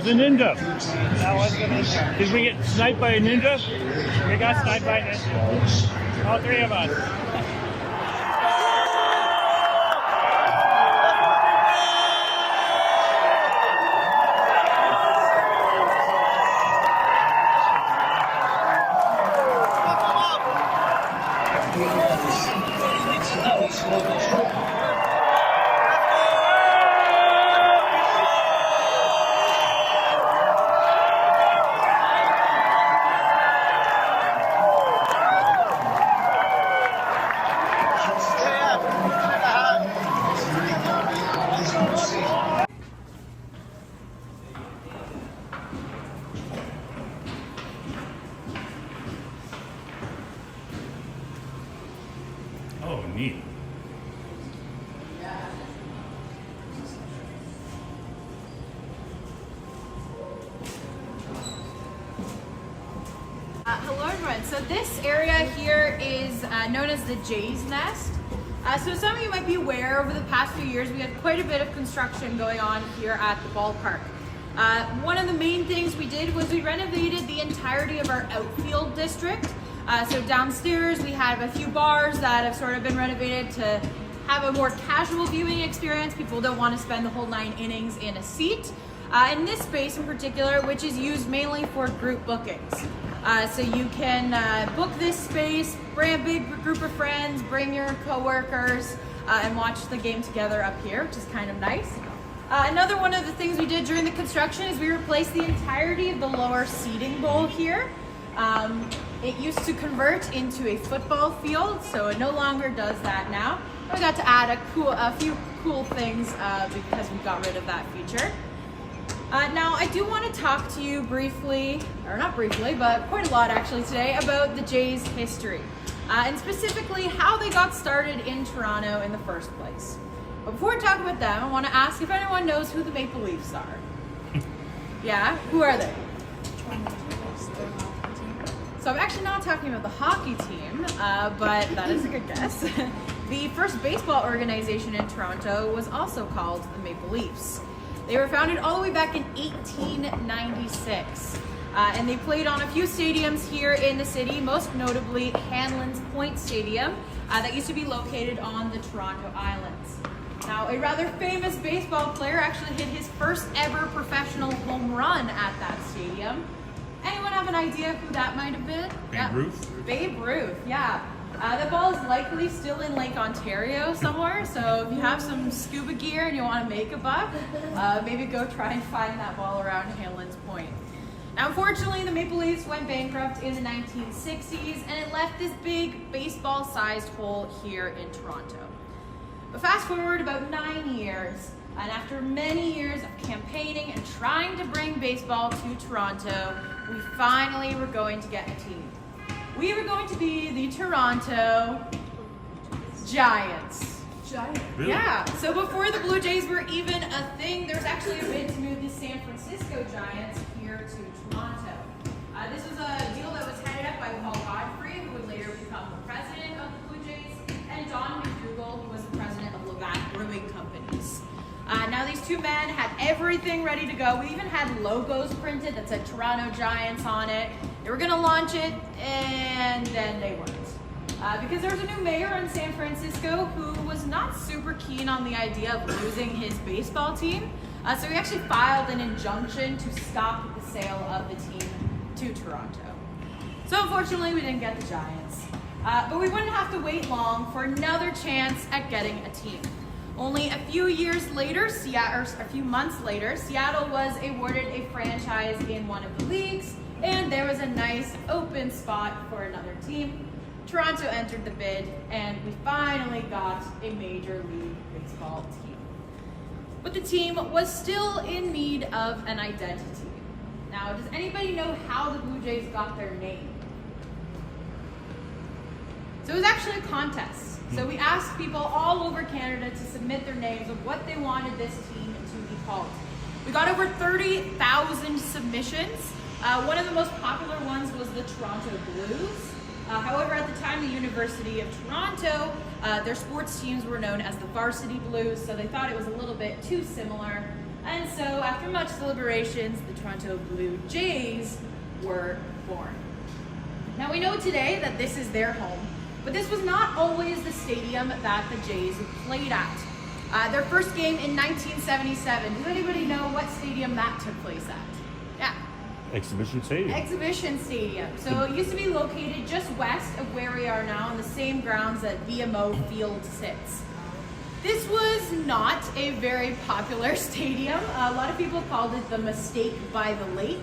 was the ninja. That was the ninja. Did we get sniped by a ninja? We got sniped by a ninja. All three of us. Oh, neat. Hello everyone. So this area here is known as the Jay's Nest. So some of you might be aware, over the past few years we had quite a bit of construction going on here at the ballpark. One of the main things we did was we renovated the entirety of our outfield district. So downstairs we have a few bars that have sort of been renovated to have a more casual viewing experience. People don't want to spend the whole 9 innings in a seat. In this space in particular, which is used mainly for group bookings. So you can book this space, bring a big group of friends, bring your coworkers, and watch the game together up here, which is kind of nice. Another one of the things we did during the construction is we replaced the entirety of the lower seating bowl here. It used to convert into a football field, so it no longer does that now. We got to add a few cool things because we got rid of that feature. Now, I do want to talk to you briefly, or not briefly, but quite a lot actually today, about the Jays' history, and specifically how they got started in Toronto in the first place. But before we talk about them, I want to ask if anyone knows who the Maple Leafs are. Yeah? Who are they? So I'm actually not talking about the hockey team, but that is a good guess. The first baseball organization in Toronto was also called the Maple Leafs. They were founded all the way back in 1896, and they played on a few stadiums here in the city, most notably Hanlon's Point Stadium, that used to be located on the Toronto Islands. Now, a rather famous baseball player actually hit his first ever professional home run at that stadium. Anyone have an idea who that might have been? Babe Ruth? Babe Ruth, yeah. The ball is likely still in Lake Ontario somewhere, so if you have some scuba gear and you want to make a buck, maybe go try and find that ball around Hanlon's Point. Now, unfortunately, the Maple Leafs went bankrupt in the 1960s, and it left this big baseball-sized hole here in Toronto. But fast forward about 9 years, and after many years of campaigning and trying to bring baseball to Toronto, we finally were going to get a team. We were going to be the Toronto Giants. Giants? Really? Yeah, so before the Blue Jays were even a thing, there was actually a bid to move the San Francisco Giants here to Toronto. This was a deal that was headed up by Paul Godfrey, who would later become the president of the Blue Jays, and Don McDougall, who was the president of Levac Brewing Companies. Now these two men had everything ready to go. We even had logos printed that said Toronto Giants on it. They were going to launch it, and then they weren't. Because there was a new mayor in San Francisco who was not super keen on the idea of losing his baseball team. So he actually filed an injunction to stop the sale of the team to Toronto. So unfortunately, we didn't get the Giants. But we wouldn't have to wait long for another chance at getting a team. Only a few years later, a few months later, Seattle was awarded a franchise in one of the leagues, and there was a nice open spot for another team. Toronto entered the bid, and we finally got a Major League Baseball team. But the team was still in need of an identity. Now, does anybody know how the Blue Jays got their name? So it was actually a contest. So we asked people all over Canada to submit their names of what they wanted this team to be called. We got over 30,000 submissions. One of the most popular ones was the Toronto Blues. However, at the time, the University of Toronto, their sports teams were known as the Varsity Blues, so they thought it was a little bit too similar. And so after much deliberations, the Toronto Blue Jays were born. Now we know today that this is their home, but this was not always the stadium that the Jays played at. Their first game in 1977. Does anybody know what stadium that took place at? Yeah. Exhibition Stadium. Exhibition Stadium. So it used to be located just west of where we are now on the same grounds that BMO Field sits. This was not a very popular stadium. A lot of people called it the mistake by the lake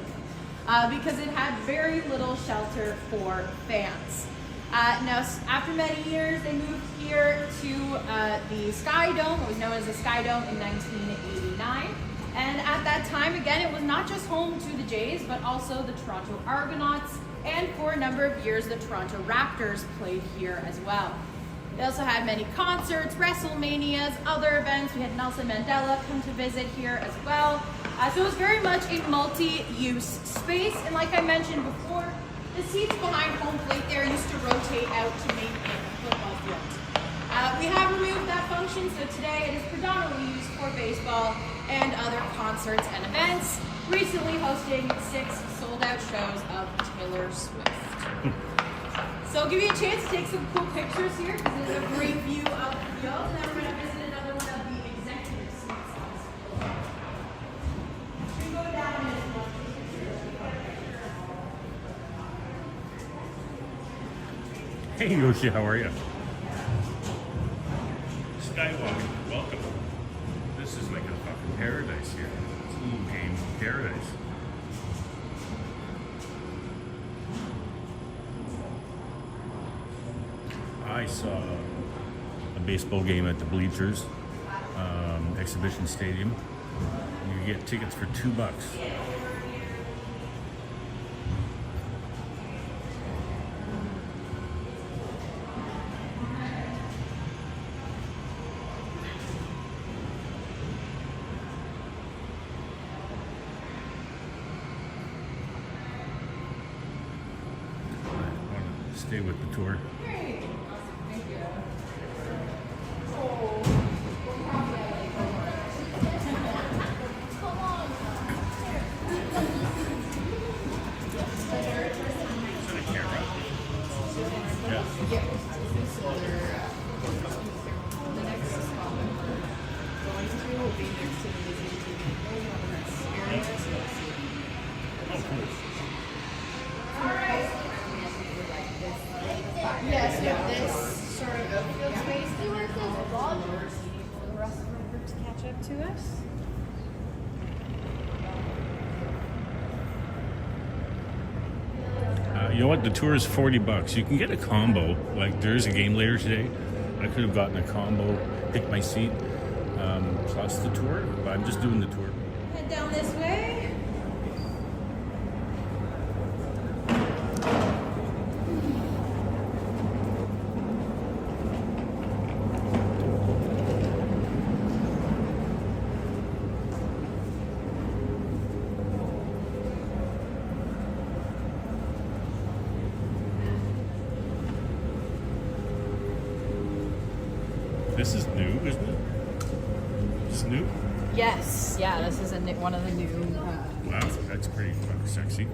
because it had very little shelter for fans. Now, after many years, they moved here to the Sky Dome, what was known as the Sky Dome, in 1989. And at that time, again, it was not just home to the Jays, but also the Toronto Argonauts, and for a number of years, the Toronto Raptors played here as well. They also had many concerts, WrestleManias, other events. We had Nelson Mandela come to visit here as well. So it was very much a multi-use space. And like I mentioned before, the seats behind home plate there used to rotate out to make it a football field. We have removed that function, so today it is predominantly used for baseball and other concerts and events, recently hosting 6 sold-out shows of Taylor Swift. So I'll give you a chance to take some cool pictures here, because there's a great view of the field, and then we're going to visit another one of the executive suites. We can go down and Hey Yoshi, how are you? Skywalker, welcome. This is like a fucking paradise here. It's a little game paradise. I saw a baseball game at the bleachers, Exhibition Stadium. You get tickets for $2. Stay with the tour. Great. Awesome. Thank you. Is that a camera? Yeah. The next spot that we're going to will be next to the Disney TV area. Oh, cool. Yes, yeah, this sort of outfield space. The rest of our groups catch up to us. You know what? The tour is $40. You can get a combo. Like, there is a game later today. I could have gotten a combo, picked my seat, plus the tour, but I'm just doing the tour. Head down this way. This is new, isn't it? This is new? Yes, yeah, this is one of the new. Wow, that's pretty fucking sexy.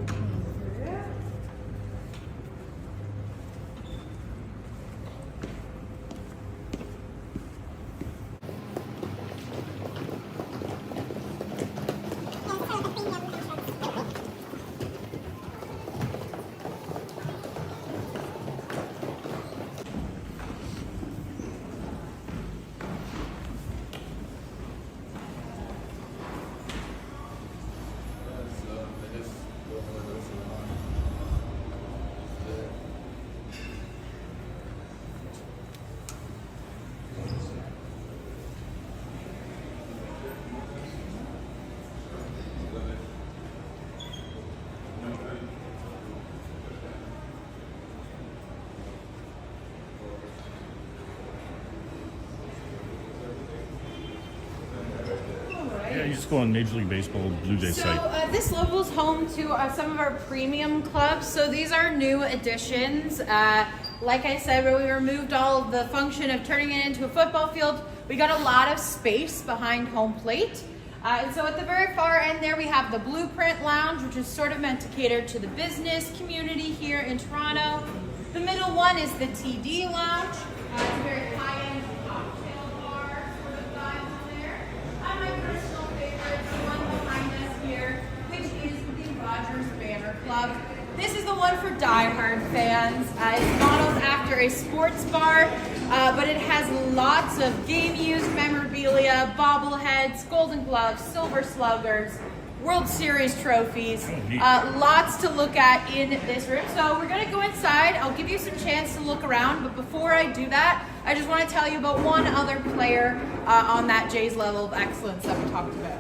Yeah, you just go on Major League Baseball Blue Jays So site. this level is home to some of our premium clubs. So these are new additions. Like I said, where we removed all of the function of turning it into a football field, we got a lot of space behind home plate. And so at the very far end there, we have the Blueprint Lounge, which is sort of meant to cater to the business community here in Toronto. The middle one is the TD Lounge. It's a very high-end cocktail bar sort of vibe in there. And my personal favorite, the one behind us here, which is the Rogers Banner Club. This is the one for die-hard fans. It's modeled after a sports bar, but it has lots of game-used memorabilia, bobbleheads, golden gloves, silver sluggers, World Series trophies, lots to look at in this room. So we're gonna go inside. I'll give you some chance to look around, but before I do that, I just wanna tell you about one other player on that Jays level of excellence that we talked about.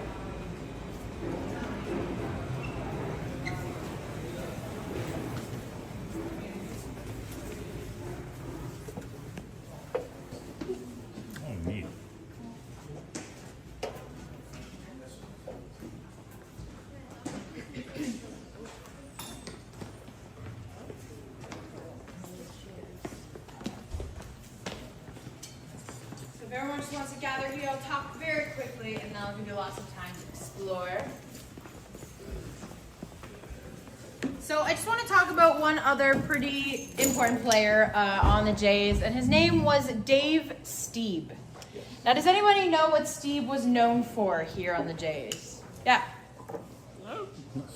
Oh, neat. So if everyone just wants to gather here, I'll talk very quickly and then I'll give you lots of time to explore. So I just want to talk about one other pretty important player on the Jays, and his name was Dave Stieb. Now, does anybody know what Stieb was known for here on the Jays? Yeah.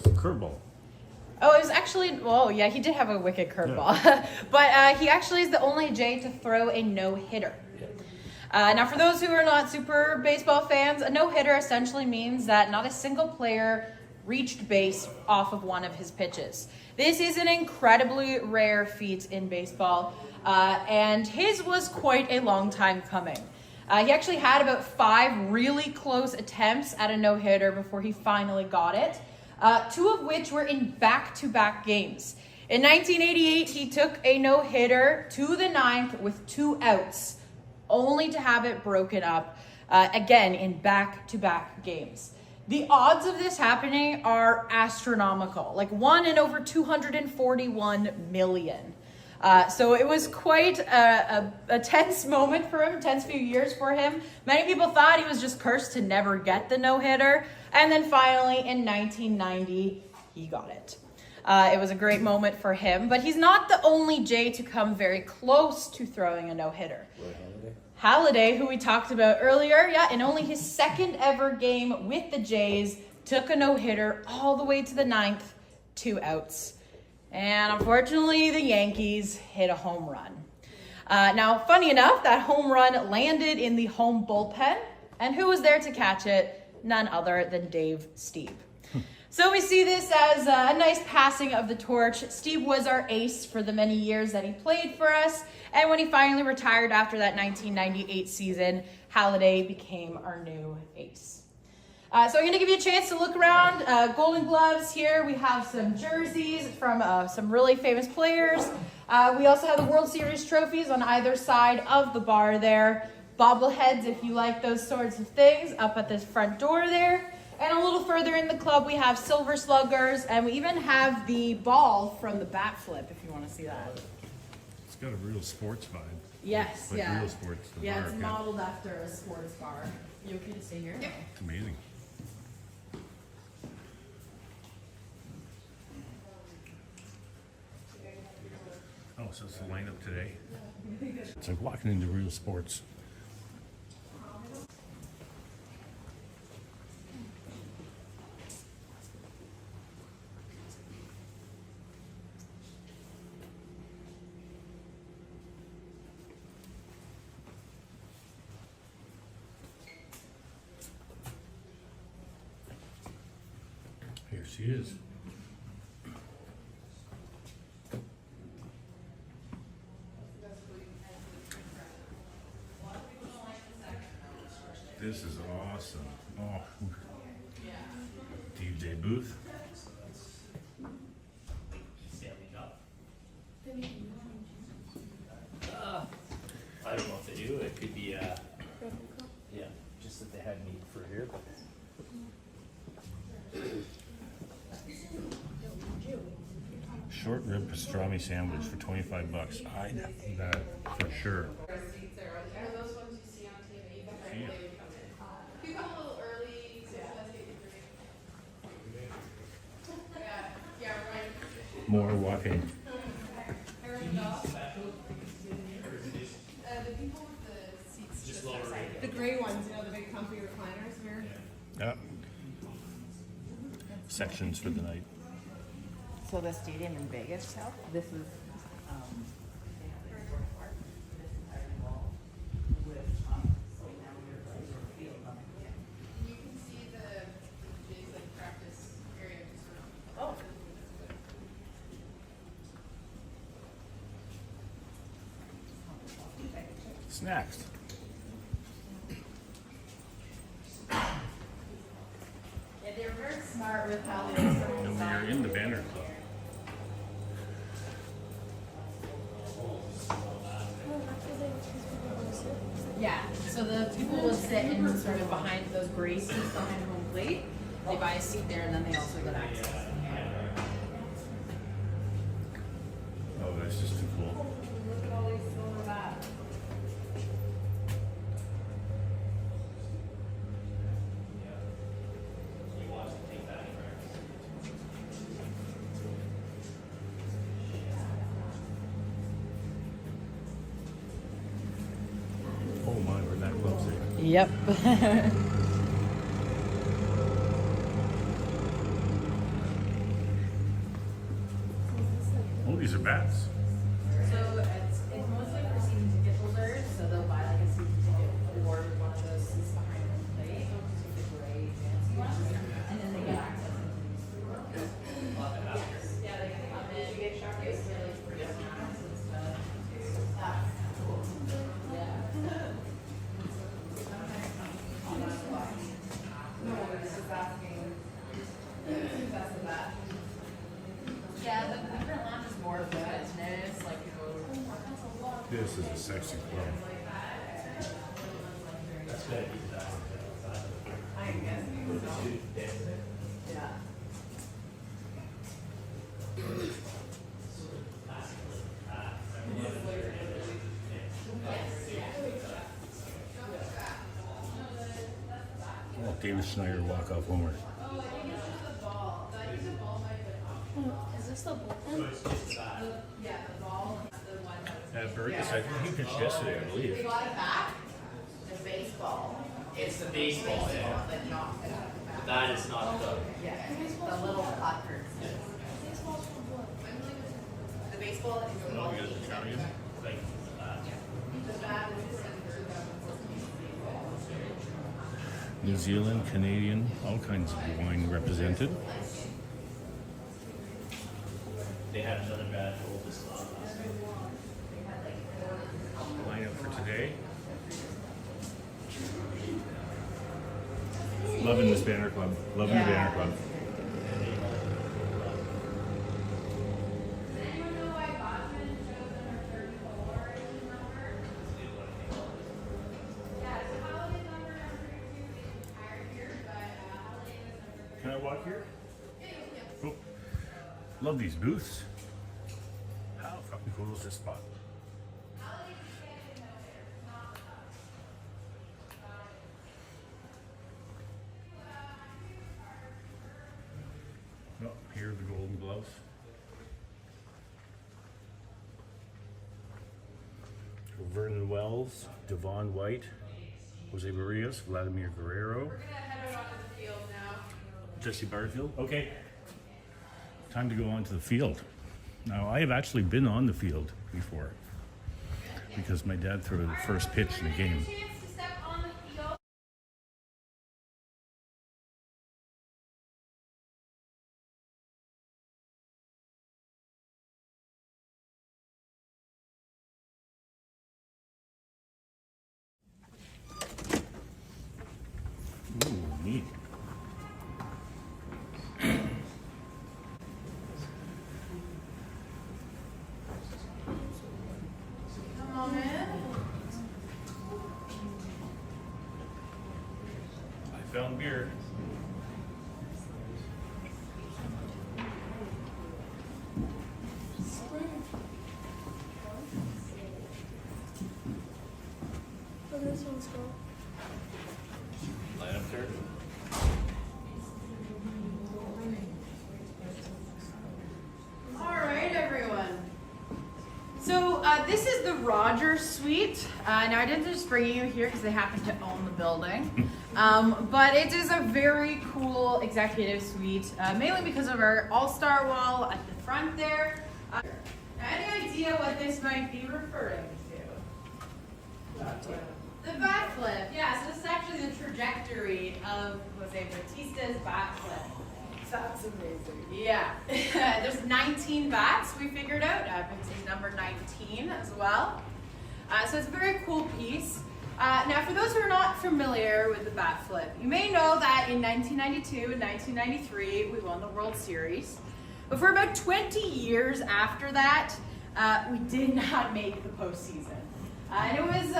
Curveball. Oh, it was actually, well, yeah, he did have a wicked curveball. Yeah. But he actually is the only Jay to throw a no-hitter. Now, for those who are not super baseball fans, a no-hitter essentially means that not a single player reached base off of one of his pitches. This is an incredibly rare feat in baseball, and his was quite a long time coming. He actually had about 5 really close attempts at a no-hitter before he finally got it, 2 of which were in back-to-back games. In 1988, he took a no-hitter to the 9th with 2 outs, only to have it broken up again in back-to-back games. The odds of this happening are astronomical, like 1 in over 241 million. So it was quite a tense moment for him, a tense few years for him. Many people thought he was just cursed to never get the no-hitter. And then finally in 1990, he got it. It was a great moment for him, but he's not the only Jay to come very close to throwing a no-hitter. Halladay, who we talked about earlier, in only his 2nd ever game with the Jays, took a no-hitter all the way to the 9th, 2 outs. And unfortunately, the Yankees hit a home run. Now, funny enough, that home run landed in the home bullpen, and who was there to catch it? None other than Dave Stieb. So we see this as a nice passing of the torch. Stieb was our ace for the many years that he played for us, and when he finally retired after that 1998 season, Halladay became our new ace. So I'm going to give you a chance to look around. Golden gloves here. We have some jerseys from some really famous players. We also have the World Series trophies on either side of the bar there. Bobbleheads, if you like those sorts of things, up at this front door there. And a little further in the club, we have silver sluggers, and we even have the ball from the bat flip, if you want to see that. It's got a real sports vibe. Yes, like yeah. Real sports. Yeah, it's modeled after a sports bar. You okay to stay here? Yep. It's amazing. Oh, so it's the lineup today. It's like walking into real sports. Here she is. This is awesome. Oh, DJ Booth. I don't know if they do. It could be, yeah, just that they had meat for here. But Short rib pastrami sandwich for $25. I'd have that for sure. Those ones you see on TV. Yeah. If you come a little early, so more walking. The people with the seats just outside. The gray ones, you know, the big comfy recliners. Yeah. Sections for the night. So the stadium in Vegas, this was You can see the Jays like practice area just around. Snacks. yeah, they were very smart with how they were And we are in the Banner Club. Yeah, so the people will sit in sort of behind those gray seats behind home plate. They buy a seat there and then they also get access. Oh, that's just too cool. Look at all these silver bats. Oh my, we're that close here. Yep. Oh, these are bats. So it's mostly for season ticket holders, so they'll buy like a season ticket or one of those seats behind home plate, the gray fancy ones, and then they get access into these. Yeah, they can come in, you get shocked, it's really free snacks and stuff. Yeah, the different lounge is more of that. It's like people. This is a sexy club. Yeah. Oh, David Schneider walk-off homer. Is this the bullpen? Burgess, I think he pitched yesterday, I believe. got it back. The baseball. It's the baseball, yeah. But not That is not the. yeah. The little placards. Baseball's for what? The baseball is the Oh, you got the Italian? Like, New Zealand, Canadian, all kinds of wine represented. they had another bad hold this last night. Lineup for today. Loving this Banner Club. Loving the Banner Club. Can I walk here? Cool. Love these booths. How fucking cool is this spot? Oh, here are the Golden Gloves. Vernon Wells, Devon White, Jose Barrios, Vladimir Guerrero. We're gonna head out onto the field now. Jesse Barfield. Okay. Time to go onto the field. Now, I have actually been on the field before because my dad threw the first pitch in the game. Chance to step on the field. Ooh, neat. Come on in. I found beer. Look at this one's cool. Line up there. All Rogers Suite. Now I didn't just bring you here because they happen to own the building, but it is a very cool executive suite, mainly because of our all-star wall at the front there. Any idea what this might be referring to? The bat flip. Yeah, so this is actually the trajectory of Jose Batista's bat flip. That's amazing. Yeah. There's 19 bats we figured out. It's number 19 as well. So it's a very cool piece. Now, for those who are not familiar with the bat flip, you may know that in 1992 and 1993, we won the World Series. But for about 20 years after that, we did not make the postseason. And it was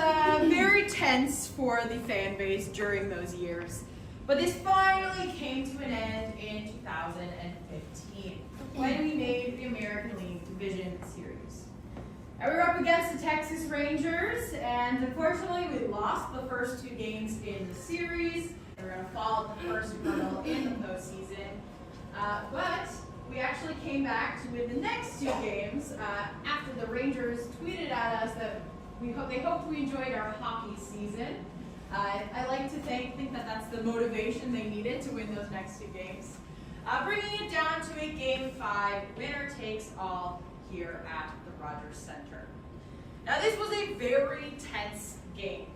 very tense for the fan base during those years. But this finally came to an end in 2015 when we made the American League Division Series. And we were up against the Texas Rangers, and unfortunately we lost the first 2 games in the series. We were going to fall at the first hurdle in the postseason. But we actually came back to win the next 2 games after the Rangers tweeted at us that they hoped we enjoyed our hockey season. I like to think that that's the motivation they needed to win those next 2 games. Bringing it down to a Game 5, winner takes all here at the Rogers Center. Now this was a very tense game.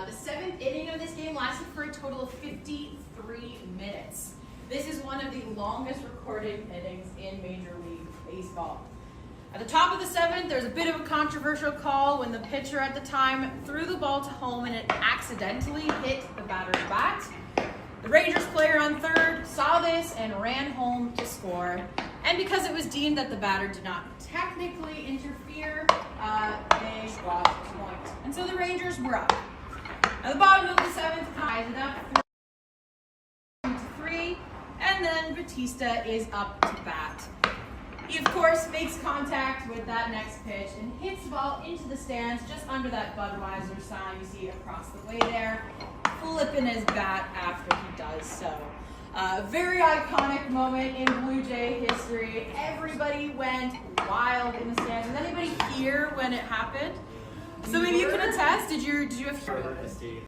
The 7th inning of this game lasted for a total of 53 minutes. This is one of the longest recorded innings in Major League Baseball. At the top of the 7th, there's a bit of a controversial call when the pitcher at the time threw the ball to home and it accidentally hit the batter's bat. The Rangers player on third saw this and ran home to score. And because it was deemed that the batter did not technically interfere, they got a point. And so the Rangers were up. At the bottom of the 7th, ties it up 4-3, and then Batista is up to bat. He, of course, makes contact with that next pitch and hits the ball into the stands just under that Budweiser sign you see across the way there, flipping his bat after he does so. Very iconic moment in Blue Jay history. Everybody went wild in the stands. Was anybody here when it happened? So maybe you can attest. Did you have?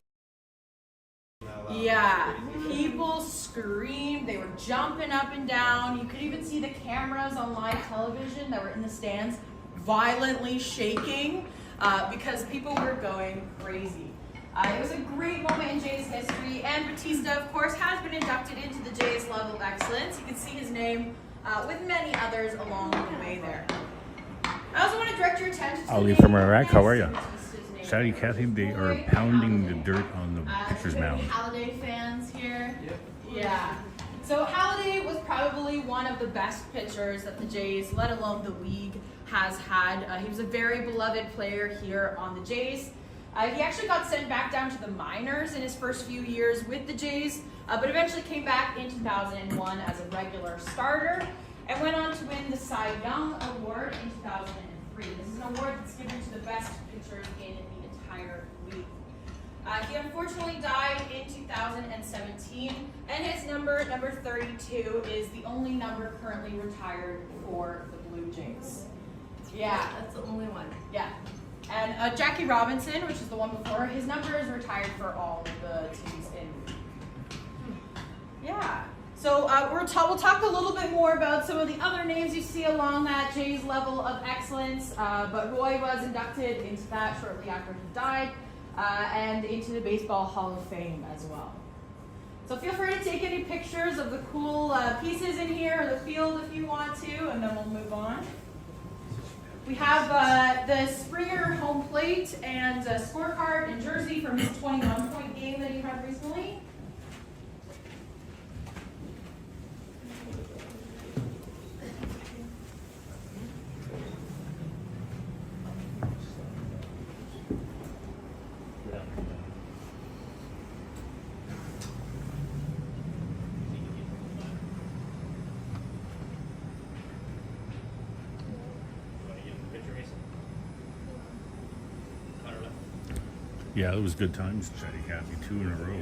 Yeah, people screamed, they were jumping up and down. You could even see the cameras on live television that were in the stands violently shaking because people were going crazy. It was a great moment in Jays history, and Batista, of course, has been inducted into the Jays Level of Excellence. You can see his name with many others along the way there. I also want to direct your attention to Ali from Iraq, how are you? Shadi Kathy, they are pounding the dirt on the pitcher's mound. Halliday fans here? Yep. Yeah. So Halliday was probably one of the best pitchers that the Jays, let alone the league, has had. He was a very beloved player here on the Jays. He actually got sent back down to the minors in his first few years with the Jays, but eventually came back in 2001 as a regular starter and went on to win the Cy Young Award in 2003. This is an award that's given to the best pitchers in the entire league. He unfortunately died in 2017, and his number 32, is the only number currently retired for the Blue Jays. Yeah, That's the only one. yeah. And Jackie Robinson, which is the one before, his number is retired for all of the teams in. Yeah. So we'll talk a little bit more about some of the other names you see along that Jays Level of Excellence, but Roy was inducted into that shortly after he died, and into the Baseball Hall of Fame as well. So feel free to take any pictures of the cool pieces in here, or the field if you want to, and then we'll move on. We have the Springer home plate and scorecard and jersey from his 21-point game that he had recently. Yeah, it was good times, Shadi Kathy, 2 in a row.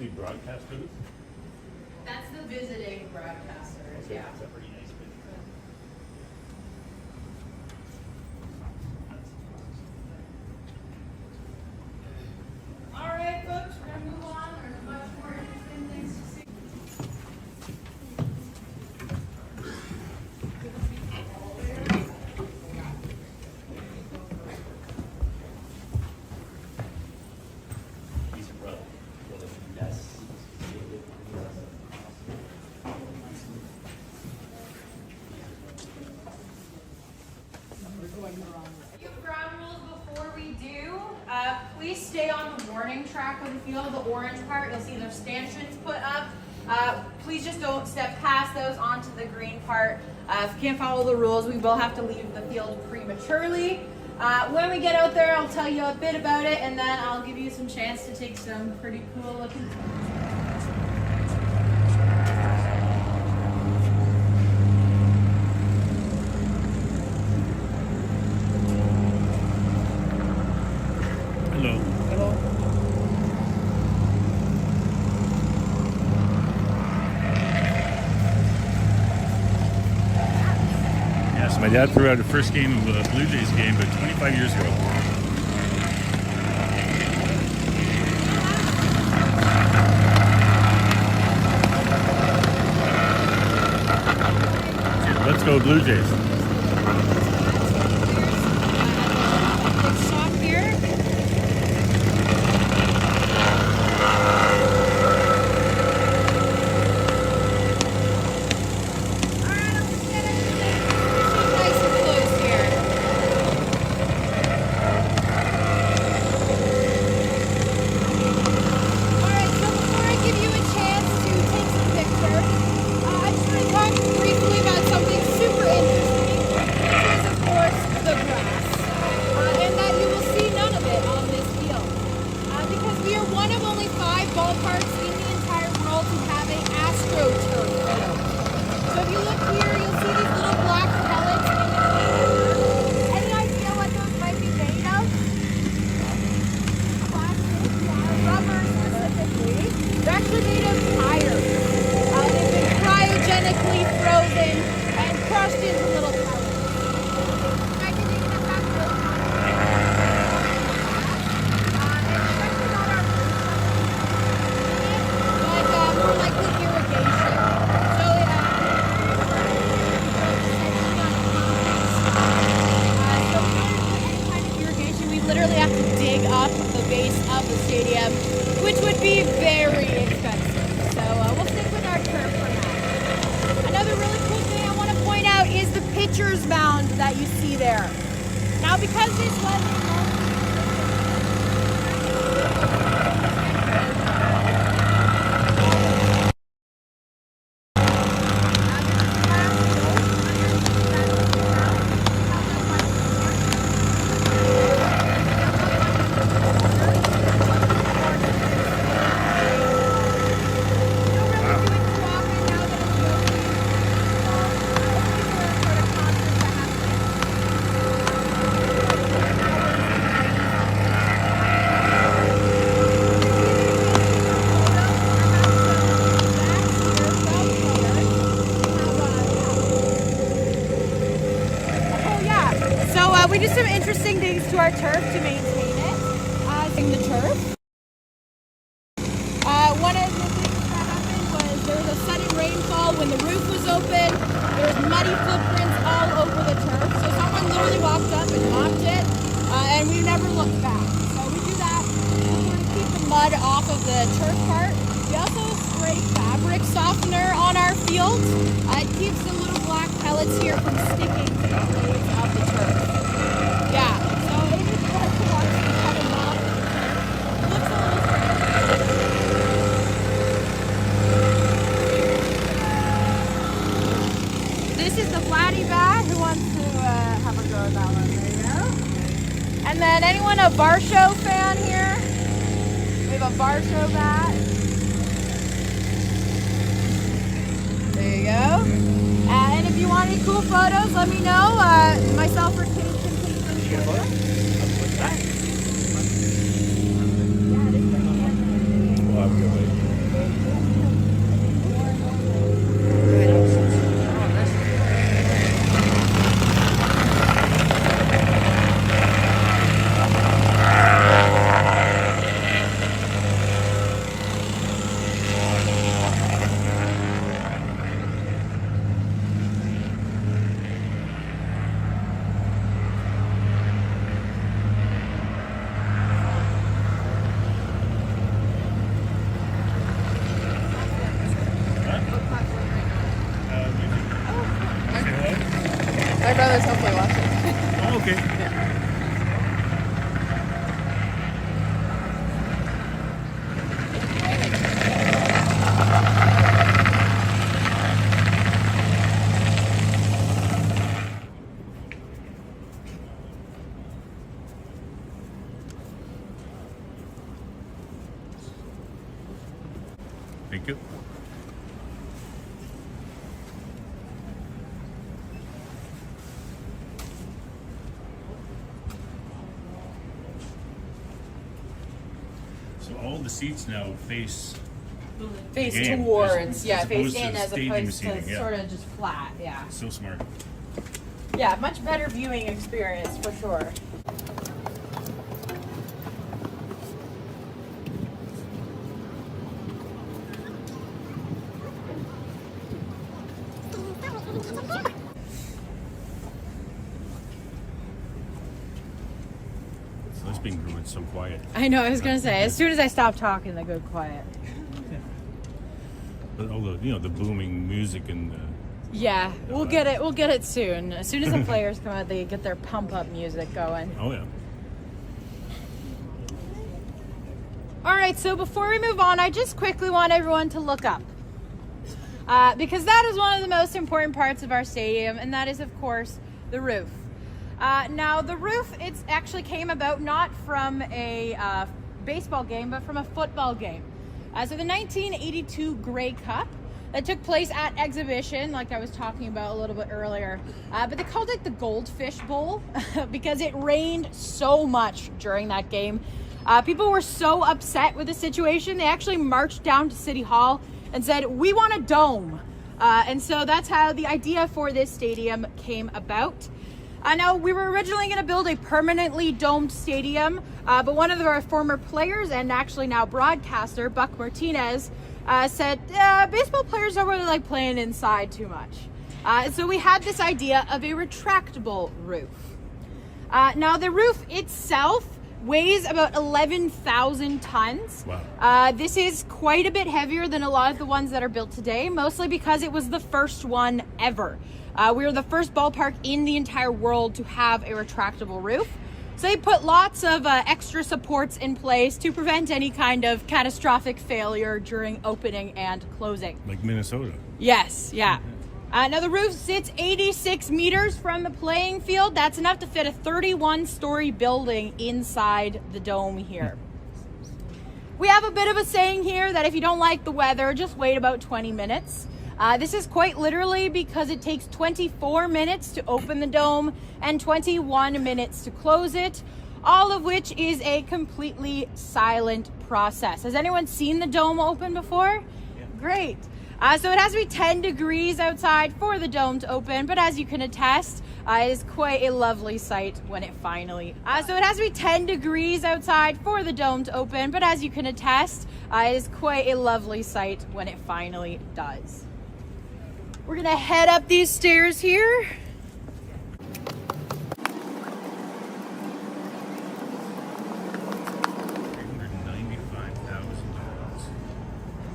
the broadcast booth? That's the visiting broadcasters, yeah. It's a pretty nice bit. All right, folks, we're gonna move on. There's much more interesting things to see. These are rough. Yes. Few ground rules before we do. Please stay on the warning track of the field, the orange part. You'll see there's stanchions put up. Please just don't step past those onto the green part. If you can't follow the rules, we will have to leave the field prematurely. When we get out there, I'll tell you a bit about it, and then I'll give you some chance to take some pretty cool looking Hello. Yes, my dad threw out the first game of a Blue Jays game about 25 years ago. Okay, let's go Blue Jays. shot here. Nice and close here. Alright, so before I give you a chance to take some pictures, I just want to talk briefly about something super interesting, which is, of course, the grass. And that you will see none of it on this field. Because we are one of only 5 ballparks in the entire world to have an AstroTurf field. So if you look here, you'll see these little black pellets in the corner. Any idea what those might be made of? Plastic, rubber specifically. They're actually made of tires. They've been cryogenically frozen and crushed into little pellets. I think you're gonna have real especially not our but more likely irrigation. So irrigation, we literally have to dig up the base of the stadium, which would be very expensive. So we'll stick with our turf for now. Another really cool thing I want to point out is the pitcher's mound that you see there. Now, because this was we did some interesting things to our turf to maintain it. In the turf. One of the things that happened was there was a sudden rainfall when the roof was open. There was muddy footprints all over the turf. So someone literally walked up and mopped it, and we never looked back. So we do that to keep the mud off of the turf part. We also spray fabric softener on our fields. It keeps the little black pellets here from sticking to the blades of the turf. Yeah, so it is better to watch the kind of mob. Looks a little strange. This is the Vladdy bat. Who wants to have a go at that one? There you go. And then anyone a Varsho fan here? We have a Varsho bat. There you go. And if you want any cool photos, let me know. Myself or Kate can take them for you. Well, I'm good. Thank you. So all the seats now face Face game, towards, as face opposed to in as stadium opposed to seating, yeah. sort of just flat, yeah. so smart. Yeah, much better viewing experience for sure. So this being brewed so quiet. I know, I was gonna say, as soon as I stop talking, they go quiet. But all the the booming music and the Yeah, we'll get it soon. As soon as the players come out, they get their pump up music going. oh yeah. All right, so before we move on, I just quickly want everyone to look up. Because that is one of the most important parts of our stadium, and that is, of course, the roof. Now, the roof, it actually came about not from a baseball game, but from a football game. So the 1982 Grey Cup that took place at Exhibition, like I was talking about a little bit earlier. But they called it the Goldfish Bowl because it rained so much during that game. People were so upset with the situation, they actually marched down to City Hall and said, "We want a dome." And so that's how the idea for this stadium came about. Now, we were originally going to build a permanently domed stadium, but one of our former players and actually now broadcaster, Buck Martinez, said baseball players don't really like playing inside too much. So we had this idea of a retractable roof. Now, the roof itself weighs about 11,000 tons. Wow. This is quite a bit heavier than a lot of the ones that are built today, mostly because it was the first one ever. We were the first ballpark in the entire world to have a retractable roof. So they put lots of extra supports in place to prevent any kind of catastrophic failure during opening and closing. Like Minnesota. Yes, yeah. Now the roof sits 86 meters from the playing field. That's enough to fit a 31-story building inside the dome here. We have a bit of a saying here that if you don't like the weather, just wait about 20 minutes. This is quite literally because it takes 24 minutes to open the dome and 21 minutes to close it, all of which is a completely silent process. Has anyone seen the dome open before? Yeah. Great. So it has to be 10 degrees outside for the dome to open, but as you can attest, it is quite a lovely sight when it finally... So it has to be 10 degrees outside for the dome to open, but as you can attest, it is quite a lovely sight when it finally does. We're gonna head up these stairs here.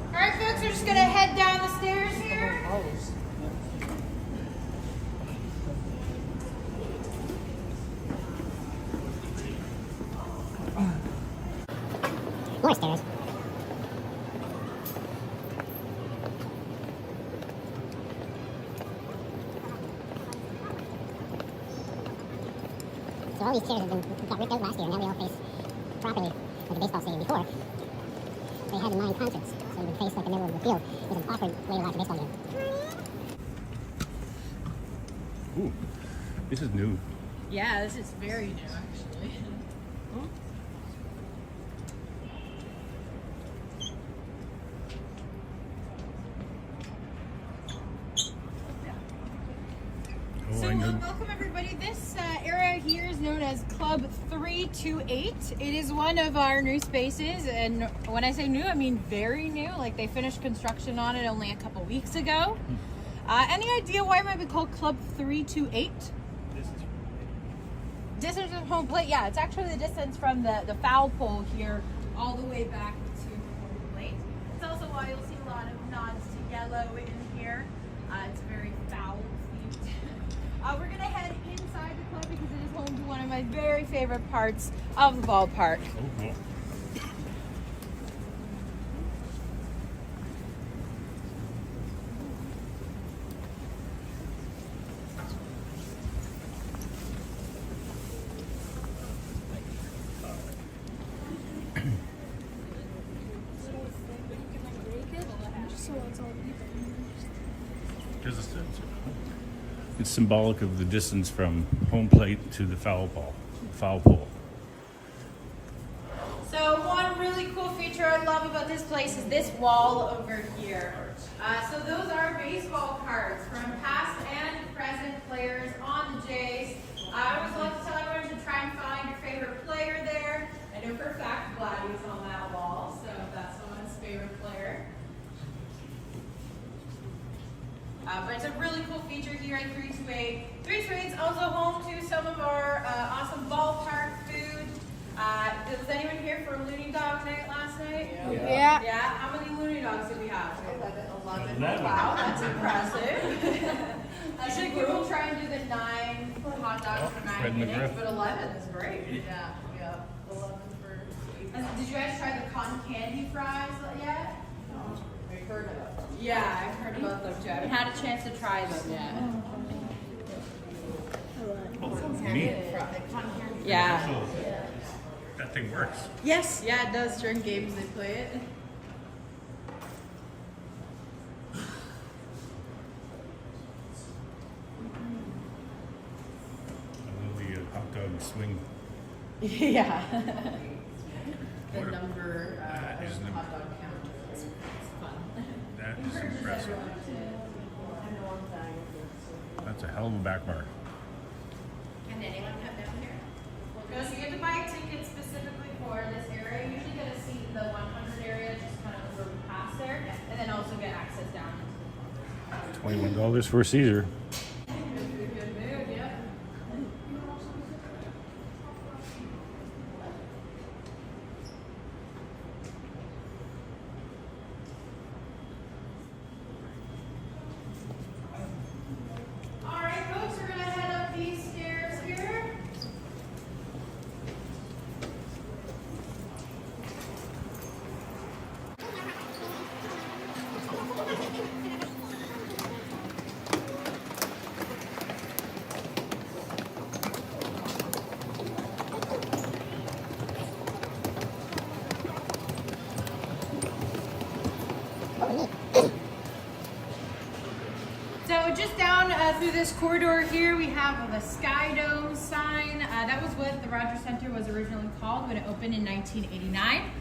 All right, folks, we're just gonna head down the stairs here. More stairs. So all these chairs got ripped out last year, and now they all face properly like the baseball stadium before. They had in mind concerts, so they would face like the middle of the field. It was an awkward way to watch a baseball game. Ooh, this is new. Yeah, this is very new, actually. Oh, So I know. welcome everybody. This area here is known as Club 328. It is one of our new spaces, and when I say new, I mean very new. Like they finished construction on it only a couple weeks ago. Any idea why it might be called Club 328? Distance from home plate. Yeah, it's actually the distance from the foul pole here all the way back to home plate. It's also why you'll see a lot of nods to yellow in here. It's very foul themed. We're gonna head inside the club because it is home to one of my very favorite parts of the ballpark. Oh, cool. because it's symbolic of the distance from home plate to the foul pole. So one really cool feature I love about this place is this wall over here. So those are baseball cards from past and present players on the Jays. I always love to tell everyone to try and find your favorite player there. I know for a fact Vladdy's on that wall, so that's someone's favorite player. But it's a really cool feature here at 328. 328 is also home to some of our awesome ballpark food. Was anyone here for Looney Dog night last night? Yeah. Yeah? How many Looney Dogs did we have? 11. Wow, that's impressive. Usually people try and do the 9 hot dogs for 9 Fred minutes, McGriff. but 11 is great. Yeah. 11 for. Did you guys try the cotton candy fries yet? I've heard of it. Yeah, I've heard about them too. I haven't had a chance to try them yet. Neat. Yeah. That thing works. Yes, yeah, it does during games they play it. I love the hot dog swing. Yeah. The number is of hot dog count. It's fun. That is impressive. That's a hell of a back bar. Can anyone come down here? No, so you have to buy a ticket specifically for this area. You usually get a seat in the 100 area, just kind of where we pass there, and then also get access down into the $21 for a Caesar. good mood, yeah. All right, folks, we're gonna head up these stairs here. So just down through this corridor here, we have the Sky Dome sign. That was what the Rogers Center was originally called when it opened in 1989.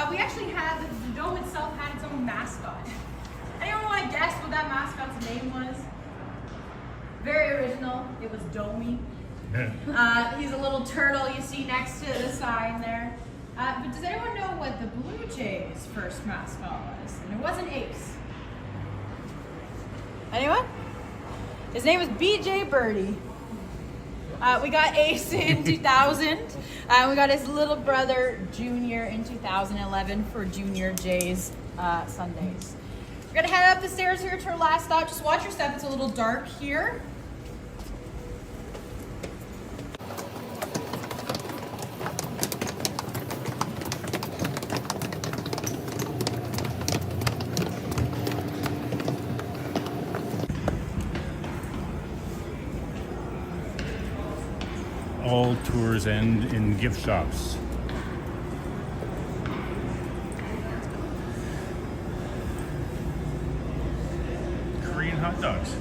We actually had, the dome itself had its own mascot. Anyone want to guess what that mascot's name was? Very original. It was Domey. He's a little turtle you see next to the sign there. But does anyone know what the Blue Jays' first mascot was? And it wasn't Ace. Anyone? His name was BJ Birdie. We got Ace in 2000. We got his little brother Junior in 2011 for Junior Jays Sundays. We're gonna head up the stairs here to our last stop. Just watch your step, it's a little dark here. All tours end in gift shops. Korean hot dogs.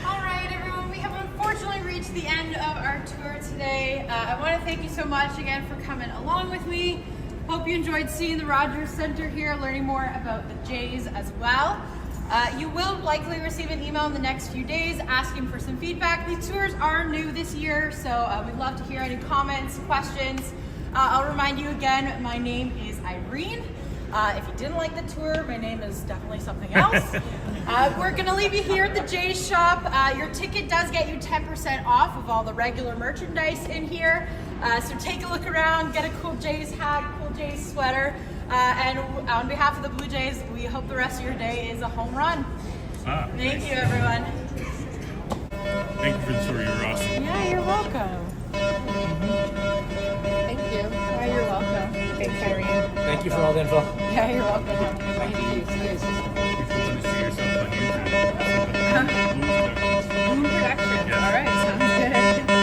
All right, everyone, we have unfortunately reached the end of our tour today. I want to thank you so much again for coming along with me. Hope you enjoyed seeing the Rogers Center here, learning more about the Jays as well. You will likely receive an email in the next few days asking for some feedback. These tours are new this year, so we'd love to hear any comments, questions. I'll remind you again, my name is Irene. If you didn't like the tour, my name is definitely something else. We're going to leave you here at the Jays shop. Your ticket does get you 10% off of all the regular merchandise in here. So take a look around, get a cool Jays hat, cool Jays sweater. And on behalf of the Blue Jays, we hope the rest of your day is a home run. Thank you, everyone. Thank you for the tour. You're awesome. Yeah, you're welcome. Thank you. Yeah, you're welcome. Thanks, Irene. Thank you for all the info. Yeah, you're welcome. If you want to see yourself on YouTube. Boom Productions. All right, sounds good.